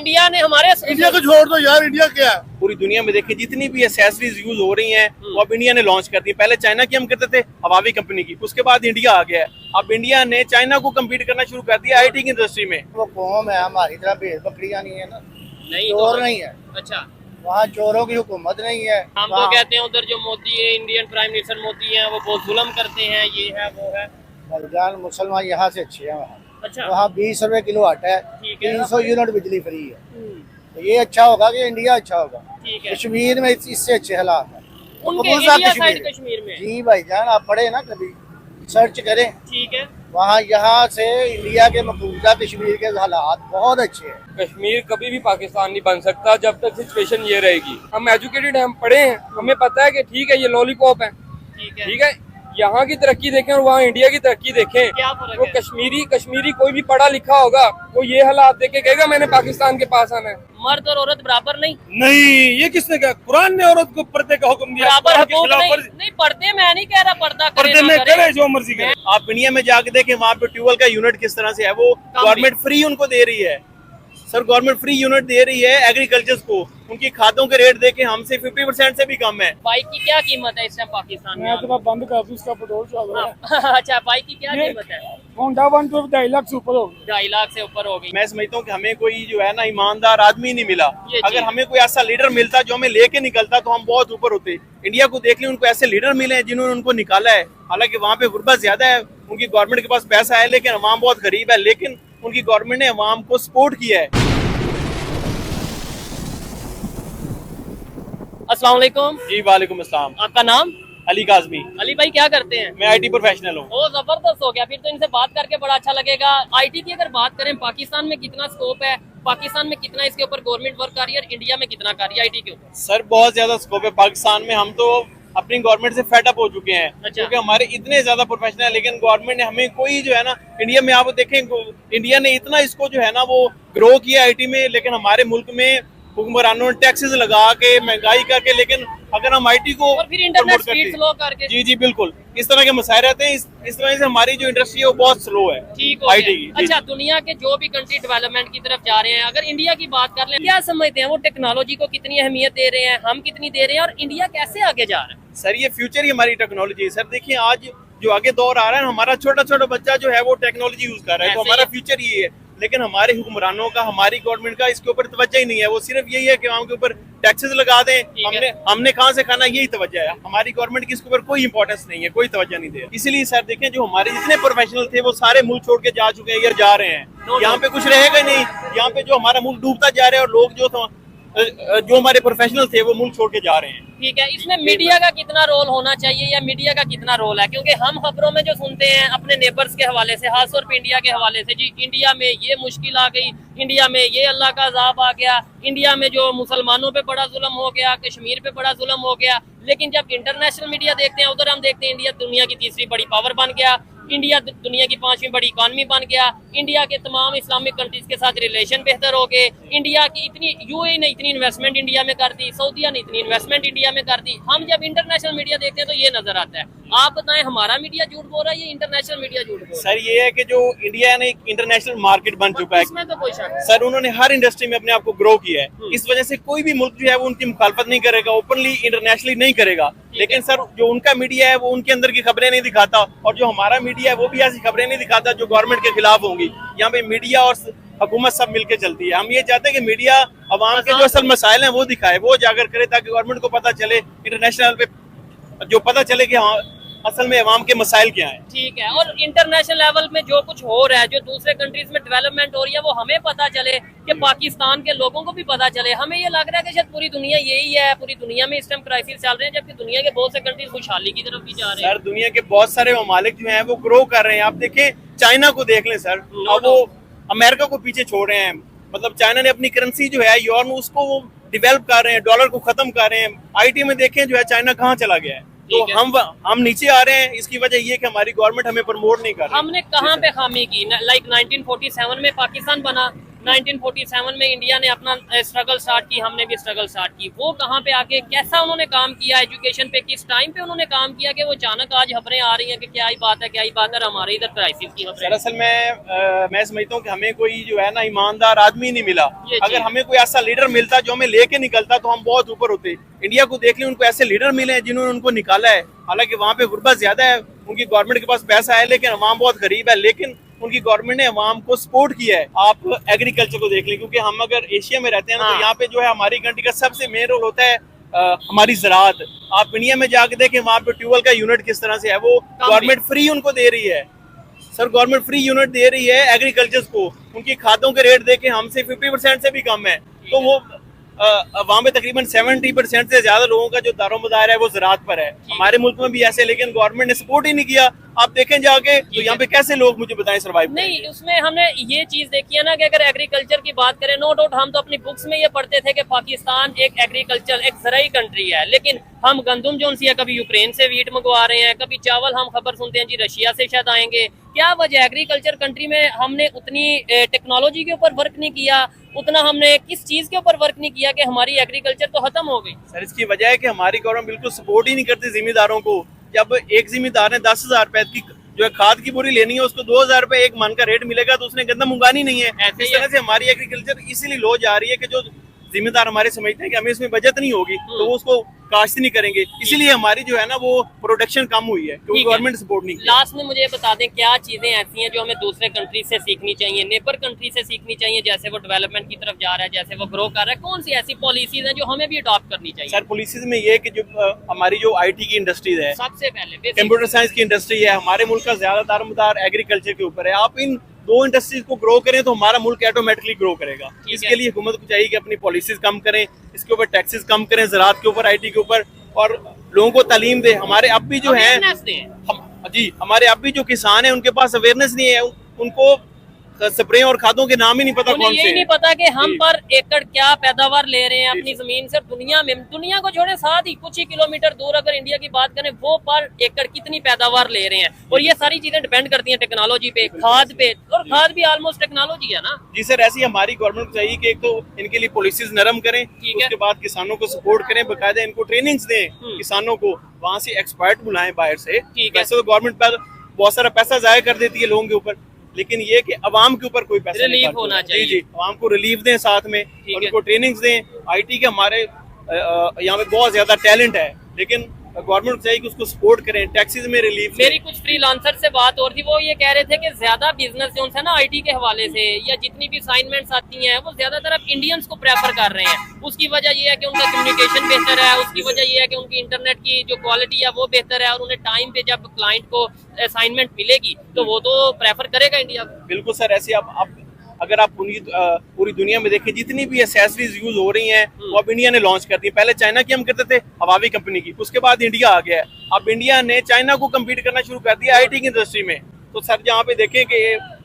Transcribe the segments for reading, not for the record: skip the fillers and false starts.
India ने हमारे India को छोड़ दो यार, इंडिया क्या है? पूरी दुनिया में देखिए जितनी भी एसेसरीज यूज हो रही हैं वो अब इंडिया ने लॉन्च कर दी। पहले चाइना की हम करते थे, हवावी कंपनी की, उसके बाद इंडिया आ गया है। अब इंडिया ने चाइना को कम्पीट करना शुरू कर दिया आईटी की इंडस्ट्री में। वो कौम है हमारी तरह भेड़ बकरियां नहीं है ना, नहीं चोर नहीं है, अच्छा वहाँ चोरों की हुकूमत नहीं है। हम तो कहते हैं उधर जो मोदी है, इंडियन प्राइम मिनिस्टर मोदी है, वो बहुत जुल्म करते हैं, ये है वो है। भाईजान मुसलमान यहाँ से अच्छे हैं, वहाँ अच्छा वहाँ 20 रुपए किलो आटा है, ठीक है। 300 यूनिट बिजली फ्री है। तो ये अच्छा होगा कि इंडिया अच्छा होगा? ठीक है। कश्मीर में इससे अच्छे हालात हैं। उनके कबूल साहब इंडिया साइड कश्मीर में जी भाईजान, आप पढ़े ना, कभी सर्च करें, ठीक है। वहाँ यहाँ से इंडिया के मकबूजा कश्मीर के हालात बहुत अच्छे हैं। कश्मीर कभी भी पाकिस्तान नहीं बन सकता जब तक सिचुएशन ये रहेगी। हम एजुकेटेड हैं, हम पढ़े हैं, हमें पता है कि ठीक है ये लॉलीपॉप है, ठीक है। यहाँ की तरक्की देखें और वहाँ इंडिया की तरक्की देखें, क्या फर्क वो है? कश्मीरी कोई भी पढ़ा लिखा होगा वो ये हालात देख के कहेगा मैंने पाकिस्तान के पास आना है। मर्द और औरत बराबर नहीं, नहीं, ये किसने कहा? कुरान ने औरत को पर्दे का हुक्म दिया। बराबर कुरान के हकूक खिलाफ नहीं, नहीं पढ़ते, मैं नहीं कह रहा पर्दा करे पर्दे ना में करे। करे जो मर्जी करे। आप इंडिया में जाके देखें वहाँ पे ट्यूबवेल का यूनिट किस तरह से है, वो गवर्नमेंट फ्री उनको दे रही है। सर गवर्नमेंट फ्री यूनिट दे रही है एग्रीकल्चर को, उनकी खादों के रेट देखें हमसे 50% से भी कम है। बाइक की क्या कीमत है इस टाइम पाकिस्तान में? मैं तो बंद कर दूं, उसका पेट्रोल चल रहा है। अच्छा, बाइक की क्या कीमत है? होंडा 1 तो 2.5 लाख से ऊपर होगी। 2.5 लाख से ऊपर हो गई। मैं समझता हूँ कि हमें कोई जो है ना ईमानदार आदमी नहीं मिला। ये अगर चीज़। हमें कोई ऐसा लीडर मिलता जो हमें लेके निकलता तो हम बहुत ऊपर होते। इंडिया को देख लें, उनको ऐसे लीडर मिले हैं जिन्होंने उनको निकाला है। हालांकि वहाँ पे गुर्बत ज्यादा है, उनकी गवर्नमेंट के पास पैसा है लेकिन अवाम बहुत गरीब है, लेकिन उनकी गवर्नमेंट ने अवाम को सपोर्ट किया है। अस्सलाम वालेकुम। जी वालेकुम अस्सलाम। आपका नाम? अली काज़मी। अली भाई क्या करते हैं? मैं आईटी प्रोफेशनल हूँ। ओ जबरदस्त हो गया, फिर तो इनसे बात करके बड़ा अच्छा लगेगा। आईटी की अगर बात करें, पाकिस्तान में कितना स्कोप है, पाकिस्तान में कितना इसके ऊपर गवर्नमेंट वर्क कर रही है और इंडिया में कितना कर रही है आईटी के ऊपर? सर बहुत ज्यादा स्कोप है पाकिस्तान में। हम तो अपनी गवर्नमेंट से फेड अप हो चुके हैं, अच्छा। क्योंकि हमारे इतने ज्यादा प्रोफेशनल है, लेकिन गवर्नमेंट ने हमें कोई जो है ना, इंडिया में आप देखें इंडिया ने इतना इसको जो है ना वो ग्रो किया आईटी में, लेकिन हमारे मुल्क में हुक्मरानों ने टैक्सेस लगा के महंगाई करके, लेकिन अगर हम आईटी को और फिर इंटरनेट promote स्पीड करते- स्लो करके। जी जी बिल्कुल, इस तरह के मसाइल रहते हैं। इस वजह से हमारी जो इंडस्ट्री है वो बहुत स्लो है ठीक हो आईटी की। गया। जी, अच्छा, दुनिया के जो भी कंट्री डेवलपमेंट की तरफ जा रहे हैं, अगर इंडिया की बात कर लें, क्या समझते हैं वो टेक्नोलॉजी को कितनी अहमियत दे रहे हैं, हम कितनी दे रहे हैं और इंडिया कैसे आगे जा रहा है? सर ये फ्यूचर ही हमारी टेक्नोलॉजी है। सर देखिए आज जो आगे दौर आ रहा है, हमारा छोटा छोटा बच्चा जो है वो टेक्नोलॉजी यूज कर रहा है, तो ऐसे हमारा ही। फ्यूचर ये है। लेकिन हमारे हुक्मरानों का, हमारी गवर्नमेंट का इसके ऊपर तवज्जो ही नहीं है। वो सिर्फ यही है कि हम के ऊपर टैक्सेस लगा दें, ठीक है। हमने कहाँ से खाना, यही तवज्जो है। हमारी गवर्नमेंट की इसके ऊपर कोई इंपॉर्टेंस नहीं है, कोई तवज्जो नहीं दे। इसलिए सर देखें जो हमारे जितने प्रोफेशनल थे वो सारे मुल्क छोड़ के जा चुके हैं या जा रहे हैं। यहाँ पे कुछ रहेगा नहीं, यहाँ पे जो हमारा मुल्क डूबता जा रहा है और लोग जो हमारे प्रोफेशनल थे वो मुल्क छोड़ के जा रहे हैं। ठीक है, इसमें मीडिया का कितना रोल होना चाहिए या मीडिया का कितना रोल है? क्योंकि हम खबरों में जो सुनते हैं अपने नेबर्स के हवाले से, खासतौर पे इंडिया के हवाले से, जी इंडिया में ये मुश्किल आ गई, इंडिया में ये अल्लाह का अज़ाब आ गया, इंडिया में जो मुसलमानों पे बड़ा जुल्म हो गया, कश्मीर पे बड़ा जुल्म हो गया। लेकिन जब इंटरनेशनल मीडिया देखते हैं, उधर हम देखते हैं इंडिया दुनिया की तीसरी बड़ी पावर बन गया, इंडिया दुनिया की 5वीं बड़ी इकॉनमी बन गया, इंडिया के तमाम इस्लामिक कंट्रीज के साथ रिलेशन बेहतर हो गए, इंडिया की इतनी यूएई ने इतनी इन्वेस्टमेंट इंडिया में कर दी, सऊदीया ने इतनी इन्वेस्टमेंट इंडिया में कर दी। हम जब इंटरनेशनल मीडिया देखते हैं तो ये नजर आता है। आप बताएं हमारा मीडिया झूठ बोल रहा है या इंटरनेशनल मीडिया झूठ बोल रहा सर ये है कि जो इंडिया ने एक इंटरनेशनल मार्केट बन चुका है? है इसमें तो कोई शक नहीं। सर, उन्होंने हर इंडस्ट्री में अपने आप को ग्रो किया है। इस वजह से कोई भी मुल्क जो है वो उनकी मुखालफत नहीं करेगा, ओपनली इंटरनेशनली नहीं करेगा। लेकिन सर जो उनका मीडिया है वो उनके अंदर की खबरें नहीं दिखाता, और जो हमारा मीडिया है वो भी ऐसी खबरें नहीं दिखाता जो गवर्नमेंट के खिलाफ होंगी। यहाँ पे मीडिया और हुकूमत सब मिलके चलती है। हम ये चाहते हैं कि मीडिया अवाम के जो असल मसाइल हैं वो दिखाए, वो जाकर करे, ताकि गवर्नमेंट को पता चले, इंटरनेशनल पे जो पता चले कि हाँ असल में अवाम के मसाइल क्या हैं। ठीक है, और इंटरनेशनल लेवल में जो कुछ हो रहा है, जो दूसरे कंट्रीज में डेवलपमेंट हो रही है, वो हमें पता चले, कि पाकिस्तान के लोगों को भी पता चले। हमें ये लग रहा है कि शायद पूरी दुनिया यही है, पूरी दुनिया में इस टाइम क्राइसिस चल रहे हैं, जबकि दुनिया के बहुत से कंट्रीज खुशहाली की तरफ भी जा रहे हैं। सर दुनिया के बहुत सारे ममालिक जो हैं वो ग्रो कर रहे हैं। आप देखें चाइना को देख लें सर, अब वो अमेरिका को पीछे छोड़ रहे हैं। मतलब चाइना ने अपनी करेंसी जो है युआन, उसको वो डेवलप कर रहे हैं, डॉलर को खत्म कर रहे हैं। आईटी में देखें जो है चाइना कहाँ चला गया है। तो हम नीचे आ रहे हैं। इसकी वजह ये कि हमारी गवर्नमेंट हमें प्रमोट नहीं कर रही। हमने कहाँ पे खामी की? लाइक 1947 में पाकिस्तान बना, 1947 में इंडिया ने अपना स्ट्रगल स्टार्ट की, हमने भी स्ट्रगल स्टार्ट की। वो कहाँ पे आके कैसा उन्होंने काम किया एजुकेशन पे, किस टाइम पे उन्होंने काम किया कि वो अचानक आज खबरें आ रही हैं कि क्या ही बात है, क्या ही बात है, हमारे इधर क्राइसिस की खबरें। दरअसल मैं समझता हूँ कि हमें कोई जो है ना ईमानदार आदमी नहीं मिला। ये अगर चीज़। हमें कोई ऐसा लीडर मिलता जो हमें लेके निकलता तो हम बहुत ऊपर होते। इंडिया को देख लें, उनको ऐसे लीडर मिले हैं जिन्होंने उनको निकाला है। हालांकि वहाँ पे गुर्बत ज्यादा है, उनकी गवर्नमेंट के पास पैसा है लेकिन अवाम बहुत गरीब है, लेकिन उनकी गवर्नमेंट ने अवाम को सपोर्ट किया है। आप एग्रीकल्चर को देख लें, क्योंकि हम अगर एशिया में रहते हैं ना, हाँ। तो यहाँ पे जो है हमारी कंट्री का सबसे मेन रोल होता है हमारी ज़राअत। आप इंडिया में जाके देखें, वहाँ पे ट्यूबवेल का यूनिट किस तरह से है, वो गवर्नमेंट फ्री उनको दे रही है। सर गवर्नमेंट फ्री यूनिट दे रही है एग्रीकल्चर को। उनकी खादों के रेट देखें हमसे 50% से भी कम है। तो वो वहाँ पे तकरीबन 70% से ज्यादा लोगों का जो दारोमदार है वो ज़राअत पर है। हमारे मुल्क में भी ऐसे, लेकिन गवर्नमेंट ने सपोर्ट ही नहीं किया। आप देखें जाके तो यहाँ पे कैसे लोग, मुझे बताएं, सर्वाइव नहीं, उसमें हमने ये चीज देखी है ना कि अगर एग्रीकल्चर की बात करें, नो डाउट हम तो अपनी बुक्स में ये पढ़ते थे कि पाकिस्तान एक एग्रीकल्चर, एक ज़राई कंट्री है, लेकिन हम गंदम जो सी है कभी यूक्रेन से वीट मंगवा रहे हैं, कभी चावल हम खबर सुनते हैं जी रशिया से शायद आएंगे। क्या वजह, एग्रीकल्चर कंट्री में हमने उतनी टेक्नोलॉजी के ऊपर वर्क नहीं किया, उतना हमने किस चीज के ऊपर वर्क नहीं किया कि हमारी एग्रीकल्चर तो खत्म हो गई। सर इसकी वजह है कि हमारी गवर्नमेंट बिल्कुल सपोर्ट ही नहीं करती जिम्मेदारों को। जब एक जिम्मेदार ने 10,000 रुपए की जो है खाद की बोरी लेनी है, उसको 2,000 रुपए एक मन का रेट मिलेगा तो उसने गंदम उगानी नहीं है। ऐसे इस तरह से हमारी एग्रीकल्चर इसीलिए लो जा रही है कि जो जिम्मेदार हमारे समझते हैं कि हमें इसमें बचत नहीं होगी तो वो उसको काश्त नहीं करेंगे, इसीलिए हमारी जो है ना वो प्रोडक्शन कम हुई है, क्योंकि गवर्नमेंट सपोर्ट नहीं किया। लास्ट में मुझे बता दें क्या चीजें ऐसी हैं जो हमें दूसरे कंट्री से सीखनी चाहिए, नेबर कंट्री से सीखनी चाहिए, जैसे वो डेवलपमेंट की तरफ जा रहा है, जैसे वो ग्रो कर रहा है, कौन सी ऐसी पॉलिसीज हैं जो हमें भी अडॉप्ट करनी चाहिए? सर पॉलिसीज में ये कि जो हमारी जो IT की इंडस्ट्रीज है, सबसे पहले कंप्यूटर साइंस की इंडस्ट्री है, हमारे मुल्क का ज्यादा दारोमदार एग्रीकल्चर के ऊपर है। आप इन दो इंडस्ट्रीज को ग्रो करें तो हमारा मुल्क ऑटोमेटिकली ग्रो करेगा। इसके लिए हुकूमत को चाहिए कि अपनी पॉलिसीज कम करें, इसके ऊपर टैक्सेस कम करें, ज़राअत के ऊपर, IT के ऊपर, और लोगों को तालीम दे। हमारे अब भी जो है हमारे अब भी जो किसान है उनके पास अवेयरनेस नहीं है, उनको स्प्रे और खादों के नाम ही नहीं पता कौन से यही नहीं पता कि हम पर एकड़ क्या पैदावार ले रहे हैं अपनी जमीन से। दुनिया को छोड़े, साथ ही कुछ ही किलोमीटर दूर अगर इंडिया की बात करें, वो पर एकड़ कितनी पैदावार ले रहे हैं। और ये सारी चीजें डिपेंड करती हैं टेक्नोलॉजी पे, खाद पे, और खाद भी ऑलमोस्ट टेक्नोलॉजी है ना। जी सर, ऐसी हमारी गवर्नमेंट को चाहिए कि एक तो इनके लिए पॉलिसीज नरम करें, उसके बाद किसानों को सपोर्ट करें, बकायदा इनको ट्रेनिंग्स दें, किसानों को वहाँ से एक्सपर्ट बुलाएं बाहर से। वैसे तो गवर्नमेंट पर बहुत सारा पैसा जाया कर देती है लोगों के ऊपर, लेकिन ये कि अवाम के ऊपर कोई पैसा रिलीफ होना चाहिए। जी, अवाम को रिलीफ दें, साथ में उनको ट्रेनिंग्स दें। IT के हमारे यहाँ पे बहुत ज्यादा टैलेंट है, लेकिन गवर्नमेंट चाहिए कि उसको सपोर्ट करें, टैक्सेस में रिलीफ। मेरी कुछ फ्रीलांसर से बात हो रही थी, वो ये कह रहे थे कि ज्यादा बिजनेस जो है ना IT के हवाले से, या जितनी भी असाइनमेंट्स आती हैं, वो ज्यादातर अब इंडियंस को प्रेफर कर रहे हैं। उसकी वजह ये है कि उनका कम्युनिकेशन बेहतर है, उसकी वजह ये है कि उनकी इंटरनेट की जो क्वालिटी है वो बेहतर है, और उन्हें टाइम पे जब क्लाइंट को असाइनमेंट मिलेगी तो वो तो प्रेफर करेगा इंडिया को। बिल्कुल सर, ऐसे आप अगर आप पूरी दुनिया में देखें, जितनी भी एसेसरीज यूज हो रही हैं वो अब इंडिया ने लॉन्च कर दी। पहले चाइना की हम करते थे, हवावी कंपनी की, उसके बाद इंडिया आ गया है। अब इंडिया ने चाइना को कम्पीट करना शुरू कर दिया IT की इंडस्ट्री में। तो सर जहाँ पे देखें कि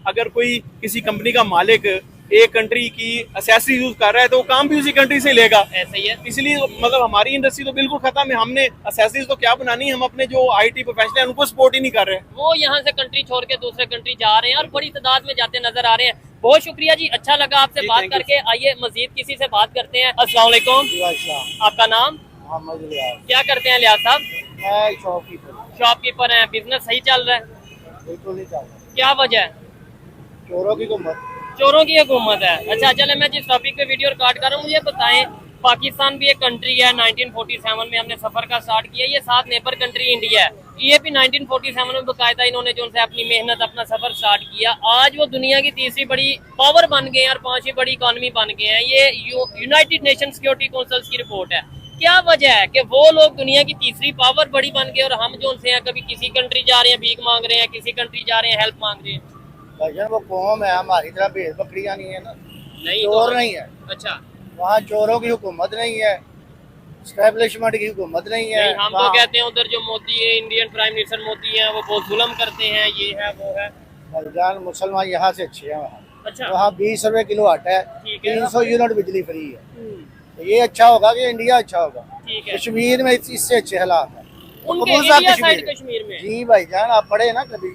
अगर कोई किसी कंपनी का मालिक एक कंट्री की एसेसरीज यूज कर रहा है तो वो काम भी उसी कंट्री से लेगा। ऐसे ही है, इसलिए मतलब हमारी इंडस्ट्री तो बिल्कुल खत्म है। हमने एसेसरीज तो क्या बनानी, हम अपने जो IT प्रोफेशनल है उनको सपोर्ट ही नहीं कर रहे। वो यहाँ से कंट्री छोड़ के दूसरे कंट्री जा रहे हैं और बड़ी तादाद में जाते नजर आ रहे हैं। बहुत शुक्रिया जी, अच्छा लगा आपसे बात करके। आइए मजीद किसी से बात करते हैं। अस्सलाम वालेकुम, आपका नाम? मोहम्मद लियाज। क्या करते हैं लियाज साहब? मैं शॉपकीपर हैं। बिजनेस सही चल रहा है? बिल्कुल नहीं चल रहा। क्या वजह है? चोरों की हुकूमत। चोरों की हुकूमत है। अच्छा चले, मैं जिस टॉपिक पे वीडियो रिकॉर्ड कर रहा हूँ, मुझे बताएं, पाकिस्तान भी एक कंट्री है, 1947 में हमने सफर का स्टार्ट किया, ये साथ नेबर कंट्री इंडिया है। ये भी 1947 में बकायदा इन्होंने जो है अपनी मेहनत, अपना सफर स्टार्ट किया। आज वो दुनिया की तीसरी बड़ी पावर बन गए हैं और 5वीं बड़ी इकॉनमी बन गए हैं। ये यूनाइटेड नेशन सिक्योरिटी काउंसिल की रिपोर्ट है। क्या वजह है कि वो लोग दुनिया की तीसरी पावर बड़ी बन गए और हम जो हैं कभी किसी कंट्री जा रहे हैं भीख मांग रहे हैं, किसी कंट्री जा रहे हैं हेल्प मांग रहे हैं? भाईजान वो कौम है, हमारी तरह भेड़ बकरियां नहीं है ना, नहीं चोर नहीं है। अच्छा, वहाँ चोरों की हुकूमत नहीं है, स्टैब्लिशमेंट की हुकूमत नहीं है। नहीं, हम तो कहते हैं उधर जो मोदी है, इंडियन प्राइम मिनिस्टर मोदी है, वो बहुत जुल्म करते हैं, ये है वो है। भाईजान मुसलमान यहाँ से अच्छे हैं। अच्छा, वहाँ 20 रुपए किलो आटा है, ठीक है। 300 यूनिट बिजली फ्री है। तो ये अच्छा होगा कि इंडिया अच्छा होगा? ठीक है। कश्मीर में इससे अच्छे हालात है। उनके कबूल साहब इंडिया साइड कश्मीर में। जी भाईजान, आप पढ़े ना, कभी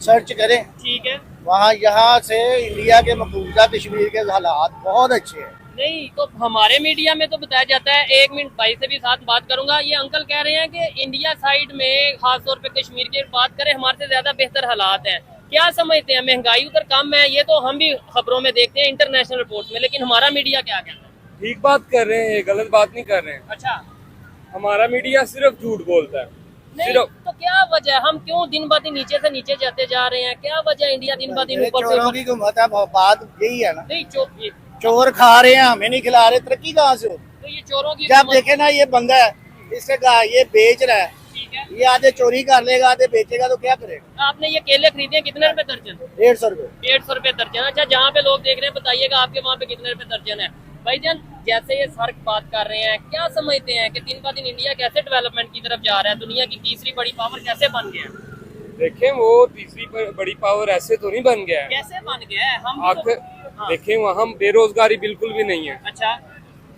सर्च करें। ठीक है। वहाँ यहाँ से इंडिया के मकबूजा कश्मीर के हालात बहुत अच्छे हैं। नहीं तो हमारे मीडिया में तो बताया जाता है, 1 मिनट भाई से भी साथ बात करूंगा, ये अंकल कह रहे हैं कि इंडिया साइड में खास तौर पे कश्मीर की बात करें हमारे से ज्यादा बेहतर हालात हैं। क्या समझते हैं, महंगाई उधर कम है, ये तो हम भी खबरों में देखते हैं इंटरनेशनल रिपोर्ट में, लेकिन हमारा मीडिया क्या कहता है? ठीक बात कर रहे हैं, गलत बात नहीं कर रहे हैं। अच्छा हमारा मीडिया सिर्फ झूठ बोलता है। नहीं सिर्फ तो क्या वजह है, हम क्यों दिन ब दिन नीचे से नीचे जाते जा रहे हैं? क्या वजह है इंडिया दिन ब दिन ऊपर से चोरों की हुकूमत है, बात यही है ना। नहीं चोर खा रहे हैं, हमें नहीं खिला रहे, तरक्की कहाँ से हो? तो ये चोरों की जब हुकूमत- देखे ना ये बंदा है, इससे कहा ये बेच रहा है, ठीक है, ये आधे चोरी कर लेगा आधे बेचेगा तो क्या करेगा। आपने ये केले खरीदे हैं, कितने रुपए दर्जन? 150 रुपए। 150 रुपए दर्जन। अच्छा, जहाँ पे लोग देख रहे हैं बताइएगा आपके वहाँ पे कितने रुपए दर्जन है? भाईजान जैसे ये सर बात कर रहे हैं, क्या समझते हैं कि दिन ब दिन इंडिया कैसे डेवलपमेंट की तरफ जा रहा है, दुनिया की तीसरी बड़ी पावर कैसे बन गया है? देखें, वो तीसरी बड़ी पावर ऐसे तो नहीं बन गया है। कैसे बन गया है? हम भी तो- आखिर हाँ। देखें, वहाँ बेरोजगारी बिल्कुल भी नहीं है। अच्छा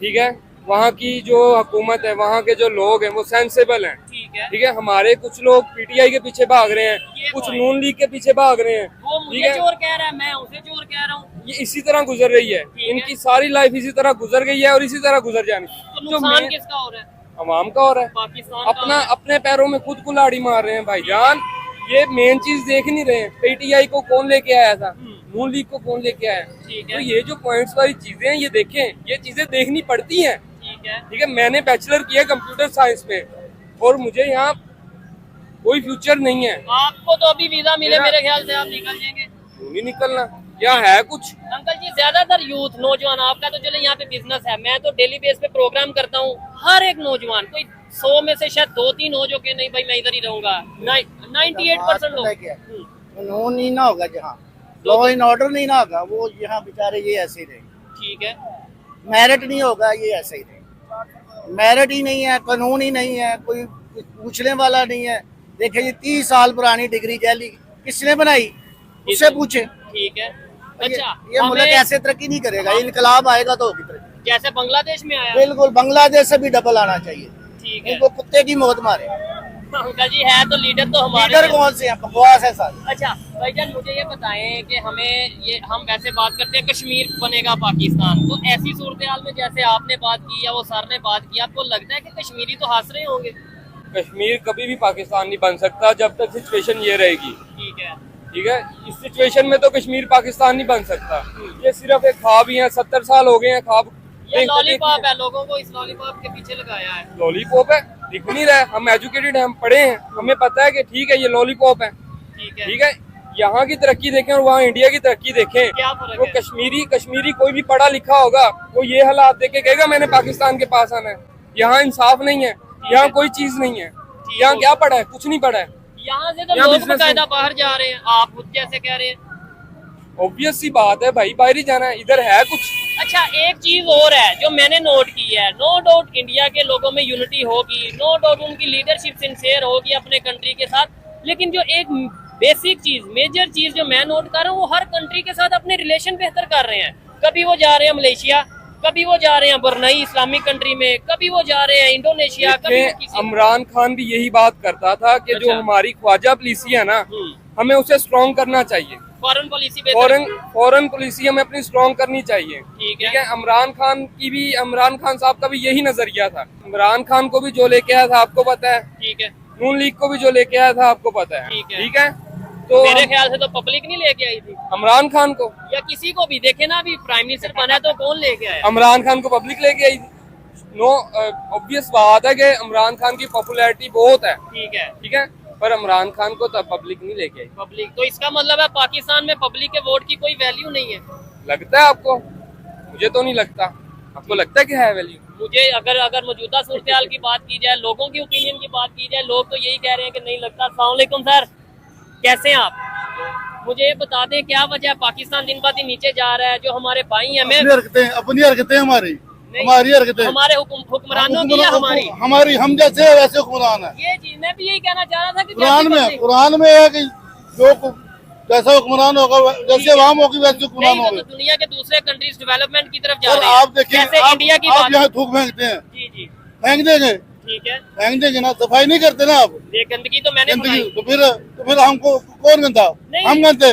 ठीक है, वहाँ की जो हुकूमत है, वहाँ के जो लोग हैं वो सेंसेबल हैं। ठीक है, ठीक है, हमारे कुछ लोग पीटीआई के पीछे भाग रहे ये हैं, कुछ तो है। नून लीग के पीछे भाग रहे हैं। वो ठीक मुझे है, चोर कह रहा है, मैं उसे चोर कह रहा हूँ, ये इसी तरह गुजर रही है। है। इनकी सारी लाइफ इसी तरह गुजर गई है और इसी तरह गुजर जानी। तो जो नुकसान मेन किसका हो रहा है? अवाम का हो रहा है, पाकिस्तान का हो अपना रहा है। अपने पैरों में खुद कुल्हाड़ी मार रहे हैं भाईजान। ये मेन चीज देख नहीं रहे हैं, पीटीआई को कौन लेके आया था, नून लीग को कौन लेके आया। ठीक है। तो ये जो पॉइंट्स वाली चीजें हैं, ये देखें, ये चीजें देखनी पड़ती हैं। ठीक है, ठीक है, मैंने बैचलर किया कंप्यूटर साइंस में और मुझे यहाँ कोई फ्यूचर नहीं है। आपको तो अभी वीजा मिले, मेरा- मेरे ख्याल से आप निकल जाएंगे। क्यों नहीं निकलना, यहाँ है कुछ। अंकल जी ज्यादातर यूथ नौजवान, आपका तो चले यहाँ पे बिजनेस है, मैं तो डेली बेस पे प्रोग्राम करता हूँ, हर एक नौजवान कोई 100 में से शायद 2-3 हो जो कि नहीं भाई मैं इधर ही रहूंगा। 98% लोग। बात पता है क्या है? कानून नहीं ना होगा जहाँ, लॉ एंड ऑर्डर नहीं ना होगा, वो यहाँ बेचारे ये ऐसे ही रहेंगे। ठीक है, मेरिट नहीं होगा, ये ऐसे ही रहेंगे। मेरिट ही नहीं है, कानून ही नहीं है, कोई कुछ पूछने वाला नहीं है। देखिए ये 30 साल पुरानी डिग्री जैली किसने बनाई, उससे पूछे। ठीक है। अच्छा, ये मुल्क हमें ऐसे तरक्की नहीं करेगा, इनकलाब आएगा तो होगी तरक्की। जैसे बांग्लादेश में आया। बिल्कुल, बांग्लादेश से भी डबल आना चाहिए। ठीक है, इनको कुत्ते की मौत मारे। अंकल जी है तो लीडर तो हमारे लीडर कौन से हैं, बकवास है सारे। अच्छा भाईजान मुझे ये बताएं कि हमें ये, हम वैसे बात करते हैं कश्मीर बनेगा पाकिस्तान, तो ऐसी सूरत हाल में जैसे आपने बात की या वो सर ने बात की, आपको लगता है कि कश्मीरी तो हंस रहे होंगे? कश्मीर कभी भी पाकिस्तान नहीं बन सकता जब तक सिचुएशन ये रहेगी। ठीक है, ठीक है, इस सिचुएशन में तो कश्मीर पाकिस्तान नहीं बन सकता। ये सिर्फ एक ख्वाब ही है, 70 साल हो गए हैं ख्वाब। ये लॉलीपॉप है, लोगों को इस लॉलीपॉप के पीछे लगाया है। लॉलीपॉप है, दिख नहीं रहा है। हम एजुकेटेड हैं, हम पढ़े हैं, हमें पता है कि ठीक है ये लॉलीपॉप है। ठीक है, ठीक है, यहाँ की तरक्की देखें और वहाँ इंडिया की तरक्की देखें। क्या फर्क वो है? कश्मीरी कोई भी पढ़ा लिखा होगा, वो ये हालात देख के कहेगा मैंने पाकिस्तान के पास आना है। यहाँ इंसाफ नहीं है, यहाँ कोई चीज नहीं है। यहाँ क्या पढ़ा है, कुछ नहीं पढ़ा है। यहाँ से तो यहाँ लोग business बकायदा बाहर जा रहे हैं, आप खुद कैसे कह रहे हैं? ऑब्वियस सी बात है भाई, बाहर ही जाना है, इधर है कुछ। अच्छा एक चीज और है जो मैंने नोट की है, नो डाउट इंडिया के लोगों में यूनिटी होगी, नो डाउट उनकी लीडरशिप सिंसियर होगी अपने कंट्री के साथ, लेकिन जो एक बेसिक चीज, मेजर चीज जो मैं नोट कर रहा हूँ, वो हर कंट्री के साथ अपने रिलेशन बेहतर कर रहे हैं। कभी वो जा रहे हैं मलेशिया, कभी वो जा रहे हैं बरनई इस्लामिक कंट्री में, कभी वो जा रहे हैं इंडोनेशिया, कभी वो किसी। इमरान खान भी यही बात करता था कि जो अच्छा। हमारी ख्वाजा पॉलिसी है ना, हमें उसे स्ट्रॉन्ग करना चाहिए। फॉरेन पॉलिसी बेहतर। फॉरेन पॉलिसी हमें अपनी स्ट्रॉन्ग करनी चाहिए। ठीक ठीक है, है, इमरान खान साहब का भी यही नजरिया था। इमरान खान को भी जो लेके आया था आपको पता है, ठीक है, नून लीग को भी जो लेके आया था आपको पता है। ठीक है। ठीक है, तो मेरे ख्याल से तो पब्लिक नहीं लेके आई थी, इमरान खान को, या किसी को भी देखे ना, अभी प्राइम मिनिस्टर बना है तो कौन लेके आया? इमरान खान को पब्लिक लेके आई थी। नो, ऑब्वियस बात है कि इमरान खान की पॉपुलैरिटी बहुत है। ठीक है, ठीक है, पर इमरान खान को तब पब्लिक नहीं लेके आई। पब्लिक तो इसका मतलब है पाकिस्तान में पब्लिक के वोट की कोई वैल्यू नहीं है। लगता है आपको? मुझे तो नहीं लगता। आपको लगता है कि है वैल्यू? मुझे अगर मौजूदा सूरत हाल की बात की जाए, लोगों की ओपिनियन की बात की जाए, लोग तो यही कह रहे हैं कि नहीं लगता। अस्सलाम वालेकुम सर, कैसे हैं आप? मुझे ये बता दें क्या वजह है पाकिस्तान दिन ब दिन नीचे जा रहा है? जो हमारे भाई हैं, हमें अपनी हरकतें हमारी नहीं, हमारी हरकतें हमारे हुक्मरानों की या हमारी? हम जैसे है वैसे हुक्मरान है। ये चीज मैं भी यही कहना चाह रहा था कि कुरान में है कि जो जैसा हुक्मरान होगा, जैसे अवाम होगी वैसे हुक्मरान नहीं, होगा। तो दुनिया के दूसरे कंट्रीज डेवलपमेंट की तरफ जा और रहे हैं। आप देखिए, जैसे इंडिया की आप बात। यहाँ थूक फेंकते हैं, जी जी, फेंक देंगे, ठीक है, फेंक देंगे ना, सफाई नहीं करते ना आप। ये गंदगी तो मैंने गंदगी बनाई। तो फिर हमको कौन गंदा? नहीं। हम गंदे।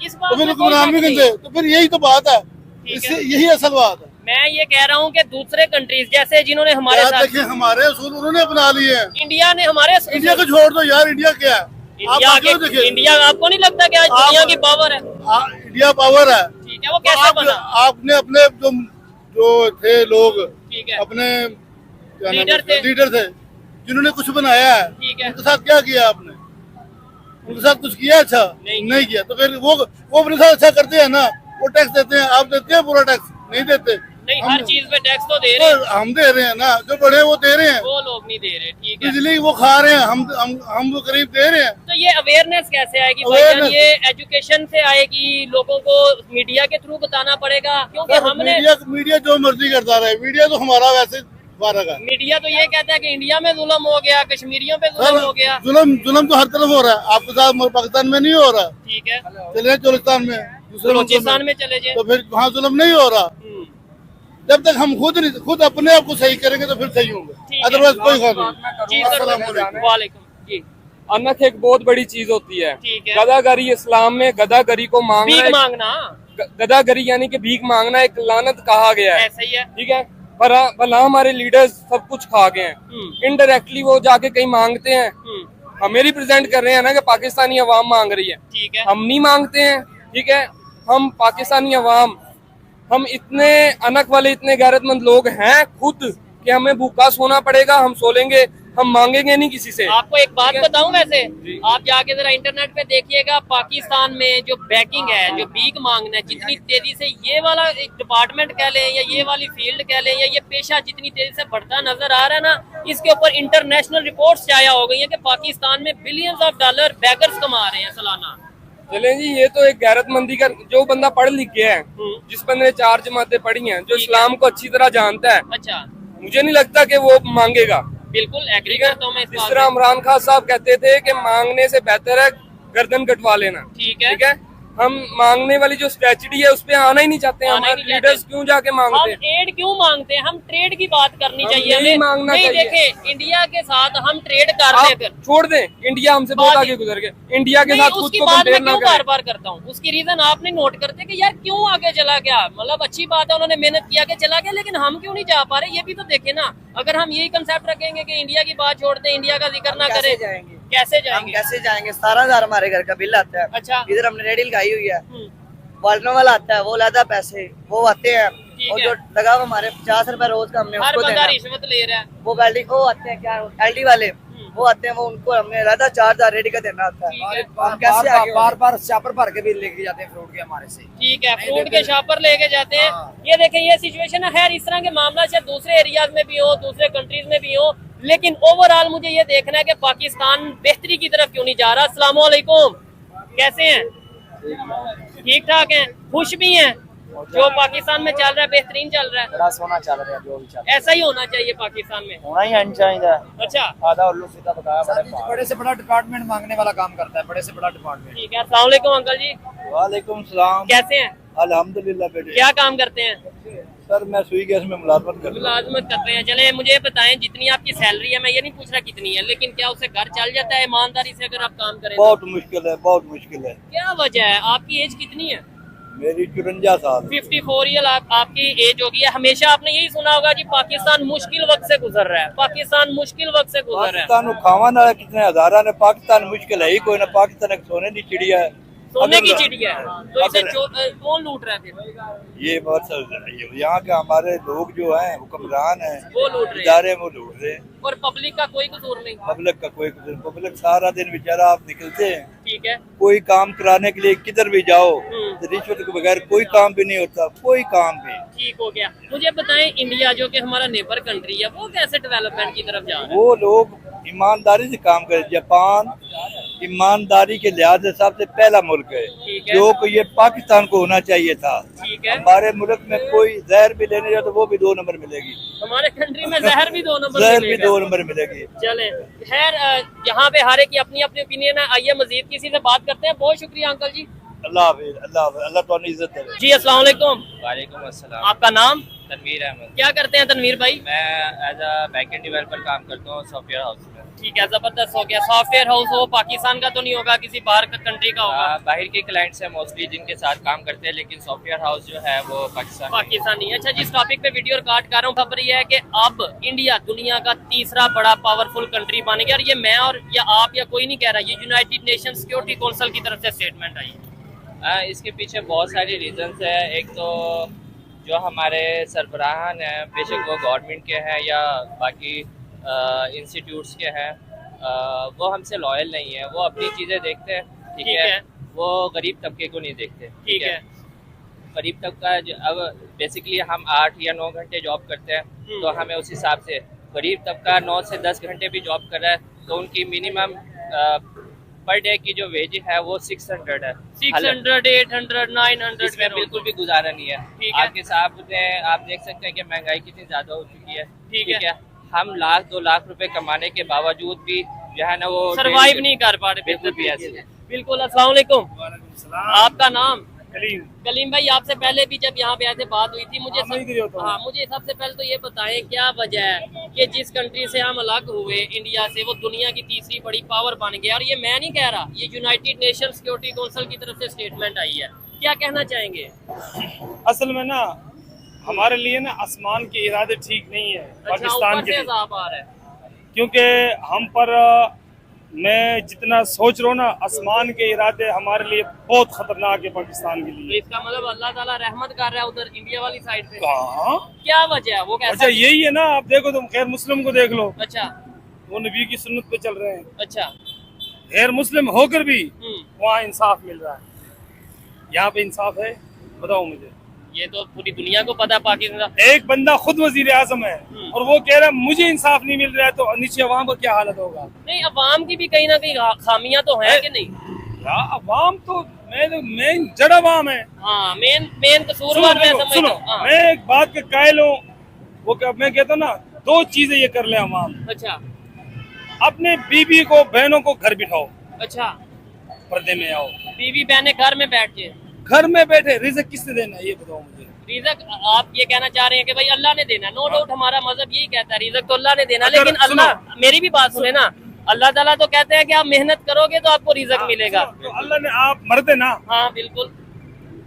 इस बात तो फिर में कोई हुक्मरान भी शक नहीं। गिनते। तो फिर यही तो बात है, ठीक इससे है। यही असल बात है। मैं ये कह रहा हूँ कि दूसरे कंट्रीज जैसे जिन्होंने हमारे यार साथ, देखिए, हमारे असूल उन्होंने अपना लिए हैं। इंडिया ने हमारे इंडिया को छोड़ दो यार, इंडिया क्या है? आप इंडिया आगे देखिए, इंडिया आपको नहीं लगता कि आज आप- दुनिया की पावर है? इंडिया पावर है। ठीक है, वो तो कैसे बना? आपने अपने जो थे लोग, ठीक है, अपने क्या नाम है लीडर उसका? थे। लीडर थे, जिन्होंने कुछ बनाया है, ठीक है। उनके साथ क्या किया आपने? उनके साथ कुछ किया अच्छा? नहीं किया। तो फिर वो अपने साथ अच्छा करते हैं ना, वो टैक्स देते हैं। आप देते हैं पूरा टैक्स? नहीं देते। नहीं, हर चीज पे टैक्स तो दे रहे हैं, हम दे रहे हैं ना, जो बड़े हैं वो दे रहे हैं। वो लोग नहीं दे रहे। ठीक है, बिजली वो खा रहे हैं, हम वो करीब दे रहे हैं। तो ये अवेयरनेस कैसे आएगी भाईजान? Awareness- ये एजुकेशन से आएगी, लोगों को मीडिया के थ्रू बताना पड़ेगा, क्योंकि सर, हमने मीडिया जो मर्जी करता रहे, मीडिया तो हमारा वैसे फारग है। मीडिया तो ये कहता है कि इंडिया में जुल्म हो गया, कश्मीरियों पे जुल्म हो गया। जुल्म तो हर तरफ हो रहा है। आपके साथ पाकिस्तान में नहीं हो रहा। ठीक है, चले चोलिस्तान में, दूसरे मुल्कों बलूचिस्तान में चले जाए। तो फिर वहाँ जुल्म नहीं हो रहा। जब तक हम खुद अपने आप को सही करेंगे तो फिर सही होंगे, ठीक है। अदरवाइज कोई बात नहीं। मैं करूँ, जी सर, अस्सलाम वालेकुम। वालेकुम जी। अनक एक बहुत बड़ी चीज होती है। ठीक है। गदागरी इस्लाम में गदागरी को मांगना भीख मांगना गदागरी यानी कि भीख मांगना एक लानत कहा गया है। ऐसा ही है। ठीक है, भला हमारे लीडर्स सब कुछ खा गए हैं, इनडायरेक्टली वो जाके कहीं मांगते हैं, हमें रिप्रेजेंट कर रहे हैं ना कि पाकिस्तानी अवाम मांग रही है। ठीक है, हम नहीं मांगते हैं। ठीक है, हम पाकिस्तानी अवाम, हम इतने अनक वाले, इतने गैरतमंद लोग हैं खुद कि हमें भूखा सोना पड़ेगा, हम सो लेंगे, हम मांगेंगे नहीं किसी से। आपको एक बात ठीक है। बताऊं, वैसे जी। आप जाके जरा इंटरनेट पे देखिएगा, पाकिस्तान में जो बैकिंग है, जो भीख मांगना है, जितनी तेजी से ये वाला एक डिपार्टमेंट कह लें या ये वाली फील्ड कह लें या ये पेशा जितनी तेजी से बढ़ता नजर आ रहा है ना, इसके ऊपर इंटरनेशनल रिपोर्ट्स शाया हो गई है कि पाकिस्तान में बिलियंस ऑफ डॉलर बैगर्स कमा रहे हैं सालाना। चलें जी, ये तो एक गैरतमंदी का, जो बंदा पढ़ लिख गया है, जिस बंदे ने 4 जमातें पढ़ी हैं, जो इस्लाम को अच्छी तरह जानता है, अच्छा, मुझे नहीं लगता कि वो मांगेगा। बिल्कुल एग्री ठीक है, करता हूं मैं इस जिस बात तरह से। इमरान खान साहब कहते थे कि मांगने से बेहतर है गर्दन कटवा लेना। ठीक है, ठीक है, हम मांगने वाली जो स्ट्रेटजी है उस पे आना ही नहीं चाहते हैं। आना ही हमारे नहीं लीडर्स चाहते। क्यों जाके हम मांगते हैं? एड क्यों मांगते हैं? हम ट्रेड की बात करनी हम चाहिए यही हमें। मांगना नहीं चाहिए। देखे, इंडिया के साथ हम ट्रेड कर आप ले फिर छोड़ दें, इंडिया हमसे बहुत बात- आगे गुजर गए। इंडिया के नहीं, साथ खुद उसकी को बात मैं कंपेयर ना क्यों करें। बार बार करता हूँ, उसकी रीजन आप नहीं नोट करते कि यार क्यों आगे चला गया। मतलब अच्छी बात है, उन्होंने मेहनत किया कि चला गया, लेकिन हम क्यों नहीं जा पा रहे, ये भी तो देखे ना। अगर हम यही कंसेप्ट रखेंगे कि इंडिया की बात छोड़ दें, इंडिया का जिक्र ना करें, जाएंगे कैसे हम जाएंगे? कैसे जाएंगे? 17,000 हमारे घर का बिल आता है। अच्छा, इधर हमने रेडी लगाई हुई है, हम्म, वालनो वाला आता है, वो लाता पैसे, वो आते हैं। ठीक और है। जो लगा हुआ हमारे 50 रुपए रोज का हमने हर उसको बंदा देना। रिश्वत ले रहा है। वो वेल्डिंग वो आते हैं, क्या एलडी वाले वो आते हैं, वो उनको हमने लाता 4,000 रेडी का देना होता ठीक है। है, हम कैसे आगे बार बार शापर भर के भी लेके जाते हैं फ्रूट के हमारे से। ठीक है, फ्रूट के शॉपर लेके जाते हैं। ये देखें, ये सिचुएशन है। खैर, इस तरह के मामला शायद दूसरे एरियाज में भी हो, दूसरे कंट्रीज में भी हो, लेकिन ओवरऑल मुझे ये देखना है कि पाकिस्तान बेहतरी की तरफ क्यों नहीं जा रहा। अस्सलाम वालेकुम, कैसे हैं? ठीक ठाक हैं, खुश भी हैं? जो पाकिस्तान में चल रहा है बेहतरीन चल रहा है? बड़ा सोना चल रहा है, जो भी चल ऐसा ही होना चाहिए पाकिस्तान में। होना ही चाहिए। अच्छा, आधा उल्लू सीधा बताया, बड़े से बड़ा डिपार्टमेंट मांगने वाला काम करता है, बड़े से बड़ा डिपार्टमेंट। ठीक है। अस्सलाम वालेकुम अंकल जी, वालेकुम सलाम। कैसे हैं? अल्हम्दुलिल्लाह बेटे। क्या काम करते हैं? सर मैं सुई गैस में मुलाजमत कर मुलाजमत कर रहे हैं। चले, मुझे बताएं, जितनी आपकी सैलरी है, मैं ये नहीं पूछ रहा कितनी है, लेकिन क्या उससे घर चल जाता है ईमानदारी से अगर आप काम करें तो? बहुत मुश्किल है, बहुत मुश्किल है। क्या वजह है? आपकी एज कितनी है? मेरी 54 साल। 54 ईयर आपकी एज होगी है। हमेशा आपने यही सुना होगा कि पाकिस्तान मुश्किल वक्त से गुजर रहा है, पाकिस्तान मुश्किल वक्त से गुजर रहा है। पाकिस्तान खावा ना कितने हजारा ने, पाकिस्तान मुश्किल है ही कोई ना। पाकिस्तान एक सोने की चिड़िया है, सोने की चिड़िया है, तो इसे अगर- कौन लूट रहा है फिर? ये बहुत यहाँ के हमारे लोग जो हैं हुक्मरान हैं, वो लूट रहे हैं इदारे वो लूट रहे हैं। और पब्लिक का कोई कसूर नहीं। पब्लिक का कोई कसूर, पब्लिक सारा दिन बेचारा आप निकलते हैं, ठीक है, कोई काम कराने के लिए किधर भी जाओ हम्म। तो रिश्वत के बगैर कोई काम भी नहीं होता, कोई काम भी। ठीक हो गया। मुझे बताएं, इंडिया जो कि हमारा नेबर कंट्री है, वो कैसे डेवलपमेंट की तरफ जा रहा है? वो लोग ईमानदारी से काम करे। जापान ईमानदारी के लिहाज से सबसे पहला मुल्क है, ठीक है, जो कि ये पाकिस्तान को होना चाहिए था। ठीक है। हमारे मुल्क में कोई जहर भी लेने जाए तो वो भी 2 नंबर मिलेगी, हमारे कंट्री में जहर भी 2 नंबर जहर भी मिलेगा। 2 नंबर मिलेगी। चले, खैर, यहाँ पे हर एक की अपनी अपनी ओपिनियन है। आइए मजीद किसी से बात करते हैं। बहुत शुक्रिया अंकल जी। अल्लाह हाफिज, अल्लाह हाफिज, अल्लाह तो इज्जत दे। जी अस्सलाम वालेकुम। वालेकुम अस्सलाम। आपका नाम? तनवीर अहमद। क्या करते हैं तनवीर भाई? मैं एज अ बैकएंड डेवलपर काम करता हूँ सॉफ्टवेयर हाउस में। ठीक है, जबरदस्त हो गया। सॉफ्टवेयर हाउस हो, पाकिस्तान का तो नहीं होगा, किसी बाहर का कंट्री का होगा? बाहर के क्लाइंट्स हैं मोस्टली जिनके साथ काम करते हैं, लेकिन सॉफ्टवेयर हाउस जो है वो पाकिस्तानी। अच्छा, जिस टॉपिक पे वीडियो रिकॉर्ड कर रहा हूँ, खबर ये है कि अब इंडिया दुनिया का तीसरा बड़ा पावरफुल कंट्री बन गया। और ये मैं और या आप या कोई नहीं कह रहा, ये यूनाइटेड नेशन सिक्योरिटी काउंसिल की तरफ से स्टेटमेंट आई है। इसके पीछे बहुत सारी रीजंस है। एक तो जो हमारे सरबराहान हैं, बेशक वो गवर्नमेंट के हैं या बाकी इंस्टीट्यूट्स के हैं, वो हमसे लॉयल नहीं है। वो अपनी चीज़ें देखते हैं, ठीक है, वो गरीब तबके को नहीं देखते, ठीक है। गरीब तबका अब बेसिकली हम 8 या 9 घंटे जॉब करते हैं, तो हमें उस हिसाब से गरीब तबका 9 से 10 घंटे भी जॉब कर रहा है, तो उनकी मिनिमम पर डे की जो वेज है वो 600 है, 600, 800, 900 इसमें बिल्कुल भी गुजारा नहीं है। ठीक है। आपके सामने आप देख सकते हैं कि महंगाई कितनी ज्यादा हो चुकी है, ठीक है। हम लाख 2 लाख रुपए कमाने के बावजूद भी जो है ना वो सरवाइव नहीं कर पा रहे। बिल्कुल भी ऐसे है। बिल्कुल। अस्सलाम वालेकुम। आपका नाम? कलीम। कलीम भाई, आपसे पहले भी जब यहाँ पे ऐसे बात हुई थी, मुझे मुझे सबसे पहले तो ये बताएं क्या वजह है कि जिस कंट्री से हम अलग हुए इंडिया से, वो दुनिया की तीसरी बड़ी पावर बन गया। और ये मैं नहीं कह रहा, ये यूनाइटेड नेशन सिक्योरिटी काउंसिल की तरफ से स्टेटमेंट आई है। क्या कहना चाहेंगे? असल में ना हमारे लिए ना आसमान के इरादे ठीक नहीं है पाकिस्तान ऊपर के से लिए, अज़ाब आ रहा है। क्योंकि हम पर मैं जितना सोच रहा हूँ ना, आसमान के इरादे हमारे लिए बहुत खतरनाक है पाकिस्तान के तो लिए। इसका मतलब अल्लाह ताला रहमत कर रहा है उधर इंडिया वाली साइड पे। कहाँ? क्या वजह है? वो अच्छा, कैसा? यही है ना, आप देखो, तुम खैर मुस्लिम को देख लो, अच्छा वो नबी की सुन्नत पे चल रहे हैं। अच्छा। गैर मुस्लिम होकर भी हम्म, वहाँ इंसाफ मिल रहा है। यहाँ पे इंसाफ है? बताओ मुझे। ये तो पूरी दुनिया को पता है पाकिस्तान। एक बंदा खुद वजीर आजम है और वो कह रहा है मुझे इंसाफ नहीं मिल रहा है, तो नीचे अवाम का क्या हालत होगा? नहीं, अवाम की भी कहीं ना कहीं खामियां तो हैं कि नहीं? या अवाम तो मैं जड़ अवाम है। हाँ, मेन कसूरवार मैं समझता सुनो, हूँ। हाँ, मैं एक बात के कायल हूँ, वो मैं कहता हूँ ना, 2 चीजें ये कर ले अवाम। अच्छा अपने बीबी को, बहनों को घर बिठाओ, अच्छा। पर्दे में आओ। बीवी बहने घर में बैठ के, घर में बैठे रिज़्क किसने देना है, ये बताओ मुझे। रिज़्क आप ये कहना चाह रहे हैं कि भाई अल्लाह ने देना? नो डाउट, हमारा मजहब यही कहता है रिज़्क तो अल्लाह ने देना। अगर लेकिन अल्लाह, मेरी भी बात सुने ना, अल्लाह ताला तो कहते हैं कि आप मेहनत करोगे तो आपको रिज़्क मिलेगा। तो अल्लाह ने, आप मर्द है ना, हाँ बिल्कुल।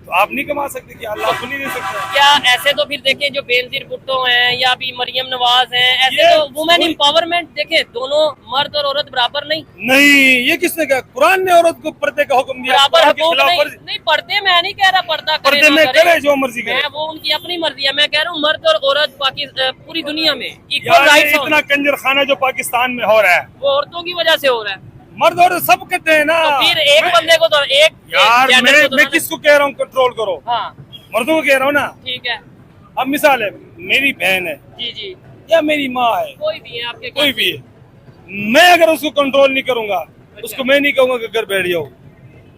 तो आप नहीं कमा सकते कि अल्लाह को नहीं दे सकता? क्या ऐसे तो फिर देखें जो बेनजीर भुट्टो हैं या भी मरियम नवाज हैं, ऐसे ये तो वुमेन कोई- एम्पावरमेंट देखें, दोनों मर्द और औरत बराबर नहीं, नहीं, ये किसने कहा? कुरान ने औरत को पर्दे का हुक्म दिया। बराबर कुरान के हकूक खिलाफ नहीं। वर्जी- नहीं, पर्दे मैं नहीं कह रहा पर्दा करे पर्दे ना में करे, करे जो मर्जी करे। मैं वो उनकी अपनी मर्जी है। मैं कह रहा हूँ मर्द और औरत पूरी दुनिया में इक्वल यार, ये राइट्स इतना कंजर खाना जो पाकिस्तान में हो रहा है, वो औरतों की वजह से हो रहा है। मर्द और सब कहते हैं ना। तो फिर एक बंदे को तो एक यार, gender को तो मैं ना- किसको कह रहा हूँ कंट्रोल करो? हाँ मर्दों को कह रहा हूँ ना। ठीक है। अब मिसाल है, मेरी बहन है जी जी, या मेरी माँ है, कोई भी है आपके कोई भी है, मैं अगर उसको कंट्रोल नहीं करूंगा, उसको मैं नहीं कहूंगा कि घर बैठ जाओ,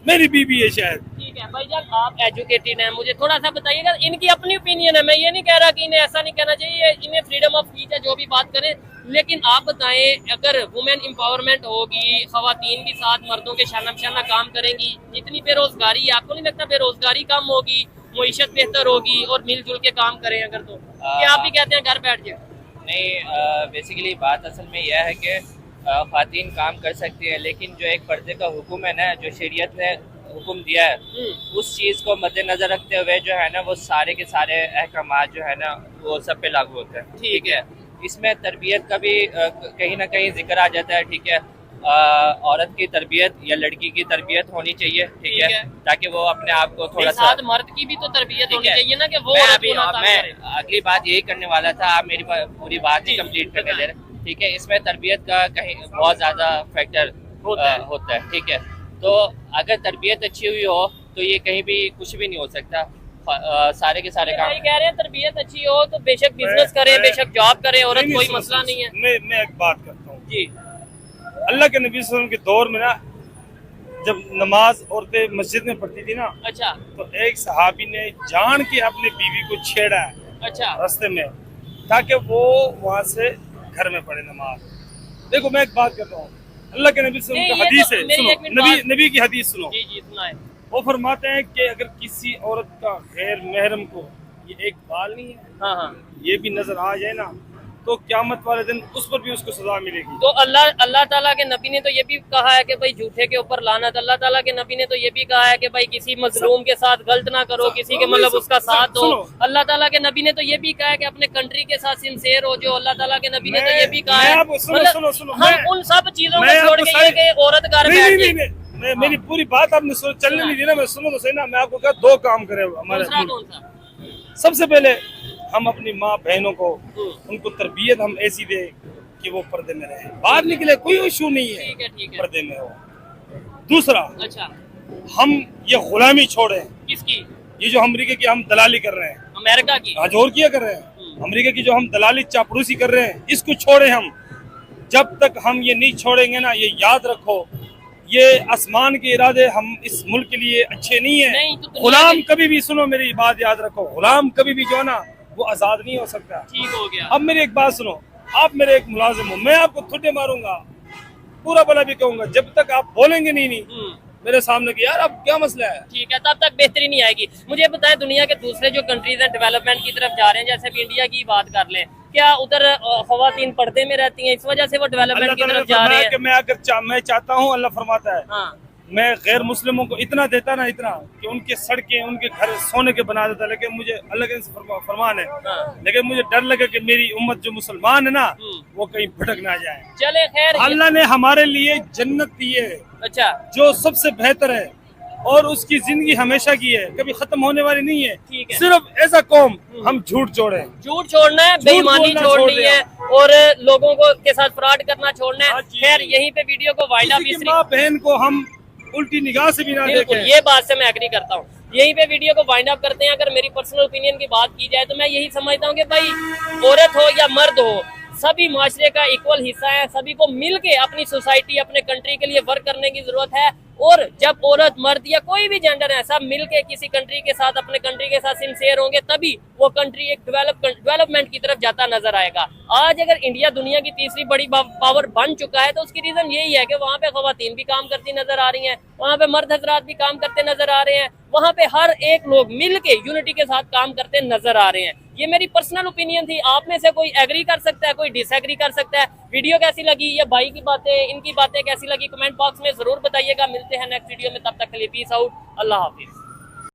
मेरी बीबी है शायद। ठीक है भाई जान, आप एजुकेटेड हैं, मुझे थोड़ा सा बताइएगा। इनकी अपनी ओपिनियन है, मैं ये नहीं कह रहा कि इन्हें ऐसा नहीं कहना चाहिए, इन्हें फ्रीडम ऑफ स्पीच है, जो भी बात करें। लेकिन आप बताएं, अगर वुमेन एम्पावरमेंट होगी, खवातीन भी साथ मर्दों के शाना बशाना काम करेंगी, जितनी बेरोजगारी है, आपको नहीं लगता बेरोजगारी कम होगी, मुईशत बेहतर होगी और मिलजुल के काम करें अगर तो क्या आप भी कहते हैं घर बैठ के? नहीं, बेसिकली बात असल में यह है कि ख़वातीन काम कर सकती हैं, लेकिन जो एक पर्दे का हुक्म है ना, जो शरीयत ने हुक्म दिया है, उस चीज़ को मद्देनजर रखते हुए जो है ना, वो सारे के सारे अहकामात जो है ना, वो सब पे लागू होते हैं। ठीक है, इसमें तरबियत का भी कहीं ना कहीं जिक्र आ जाता है। ठीक है, औरत की तरबियत या लड़की की तरबियत होनी चाहिए, ठीक है, ताकि वो अपने आप को थोड़ा सा, साथ मर्द की भी तो तरबियत होनी चाहिए ना, कि वो मैं औरत अभी को ना तंग करे। अगली बात यही करने वाला था, आप मेरी पूरी बात नहीं कंप्लीट करने दे रहे। ठीक है, इसमें तरबियत का कहीं बहुत ज्यादा फैक्टर होता है। ठीक है, तो अगर तरबियत अच्छी हुई हो तो ये कहीं भी कुछ भी नहीं हो सकता। सारे के सारे काम भाई कह रहे हैं तरबियत अच्छी हो तो बेशक बिजनेस करे, बेशक जॉब करे, औरत कोई मसला नहीं है। मैं एक बात करता हूँ जी, अल्लाह के नबी सल्लल्लाहु अलैहि वसल्लम के दौर में ना, जब नमाज औरतें मस्जिद में पढ़ती थी ना, अच्छा तो एक सहाबी ने जान के अपनी बीवी को छेड़ा है अच्छा रास्ते में, ताकि वो वहाँ से घर में पढ़े नमाज। देखो, मैं एक बात करता हूँ, अल्लाह के नबी सल्लल्लाहु अलैहि वसल्लम की हदीस है, मेरी एक मिनट सुनो, नबी की हदीस सुनो। जी जी सुनाए। वो फरमाते हैं कि अगर किसी औरत का गैर महरम को ये एक बाल नहीं है, हाँ हाँ। ये भी नजर आ जाए ना तो क़यामत वाले दिन उस पर भी उसको सजा मिलेगी। तो अल्लाह ताला के नबी ने तो ये भी कहा है कि भाई झूठे के ऊपर लानत। अल्लाह ताला के नबी ने तो ये भी कहा है कि भाई किसी मजलूम के साथ गलत ना करो, किसी के मतलब उसका साथ दो। अल्लाह ताला के नबी ने तो ये भी कहा है कि अपने कंट्री के साथ सिंसियर हो। जो अल्लाह ताला के नबी ने तो ये भी कहा है। हम उन सब चीजों को छोड़ के ये कि औरत घर बैठ गई। मेरी पूरी बात आपने चलने नहीं दी ना, मैं सुनो तो सही ना। मैं आपको क्या दो काम करे हमारे। कौन सा? सबसे पहले हम अपनी माँ बहनों को उनको तरबियत हम ऐसी दे कि वो पर्दे में रहे, बाहर निकले कोई इशू नहीं है, ठीक है। पर्दे में हो। दूसरा, अच्छा, हम ये गुलामी छोड़े, किसकी? ये जो अमेरिका की हम दलाली कर रहे हैं, अमेरिका की। आज और क्या कर रहे हैं, अमेरिका की जो हम दलाली चापड़ूसी कर रहे हैं, इसको छोड़े हम। जब तक हम ये नहीं छोड़ेंगे ना, ये याद रखो, ये आसमान के इरादे हम इस मुल्क के लिए अच्छे नहीं है। नहीं, तो गुलाम कभी भी, सुनो मेरी बात याद रखो, गुलाम कभी भी जो है ना वो आजाद नहीं हो सकता। ठीक हो गया। अब मेरी एक बात सुनो, आप मेरे एक मुलाजिम हो, मैं आपको थुट्टे मारूंगा, पूरा भला भी कहूंगा, जब तक आप बोलेंगे नहीं मेरे सामने कि यार अब क्या मसला है। ठीक है, तब तक बेहतरी नहीं आएगी। मुझे बताएं, दुनिया के दूसरे जो कंट्रीज हैं डेवलपमेंट की तरफ जा रहे हैं, जैसे इंडिया की बात कर लें, क्या उधर खवातीन पर्दे में रहती हैं, इस वजह से वो डेवलपमेंट की तरफ जा रहे हैं? मैं चाहता हूँ, अल्लाह फरमाता है, हाँ। मैं गैर मुस्लिमों को इतना देता ना, इतना कि उनके सड़कें, उनके घर सोने के बना देता, लेकिन मुझे अल्लाह के फरमान है, लेकिन मुझे डर लगे कि मेरी उम्मत जो मुसलमान है ना वो कहीं भटक ना जाए। चले खैर, अल्लाह ने हमारे लिए जन्नत दी है, अच्छा, जो सबसे बेहतर है, और उसकी जिंदगी हमेशा की है, कभी खत्म होने वाली नहीं है। ठीक है। सिर्फ ऐसा कौम हम झूठ छोड़े, झूठ छोड़ना है, बेईमानी छोड़नी है, और लोगों को के साथ फ्रॉड करना छोड़ना है। खैर, यहीं पे वीडियो को वाइड अप, किसी की माँ बहन को हम उल्टी निगाह से भी ना बिल्कुल, देखें। ये बात से मैं एग्री करता हूँ। यहीं पे वीडियो को वाइंड अप करते हैं। अगर मेरी पर्सनल ओपिनियन की बात की जाए तो मैं यही समझता हूँ कि भाई औरत हो या मर्द हो, सभी माशरे का इक्वल हिस्सा है। सभी को मिल के अपनी सोसाइटी, अपने कंट्री के लिए वर्क करने की जरूरत है। और जब औरत, मर्द या कोई भी जेंडर है, सब मिल के किसी कंट्री के साथ, अपने कंट्री के साथ सिंसियर होंगे, तभी वो कंट्री एक डेवलपमेंट की तरफ जाता नजर आएगा। आज अगर इंडिया दुनिया की तीसरी बड़ी पावर बन चुका है तो उसकी रीजन यही है कि वहाँ पे खवातीन भी काम करती नजर आ रही हैं, वहाँ पे मर्द हजरात भी काम करते नजर आ रहे हैं, वहाँ पे हर एक लोग मिल के यूनिटी के साथ काम करते नजर आ रहे हैं। ये मेरी पर्सनल ओपिनियन थी। आप में से कोई एग्री कर सकता है, कोई डिसएग्री कर सकता है। वीडियो कैसी लगी, ये भाई की बातें, इनकी बातें कैसी लगी, कमेंट बॉक्स में जरूर बताइएगा। मिलते हैं नेक्स्ट वीडियो में, तब तक के लिए पीस आउट, अल्लाह हाफिज।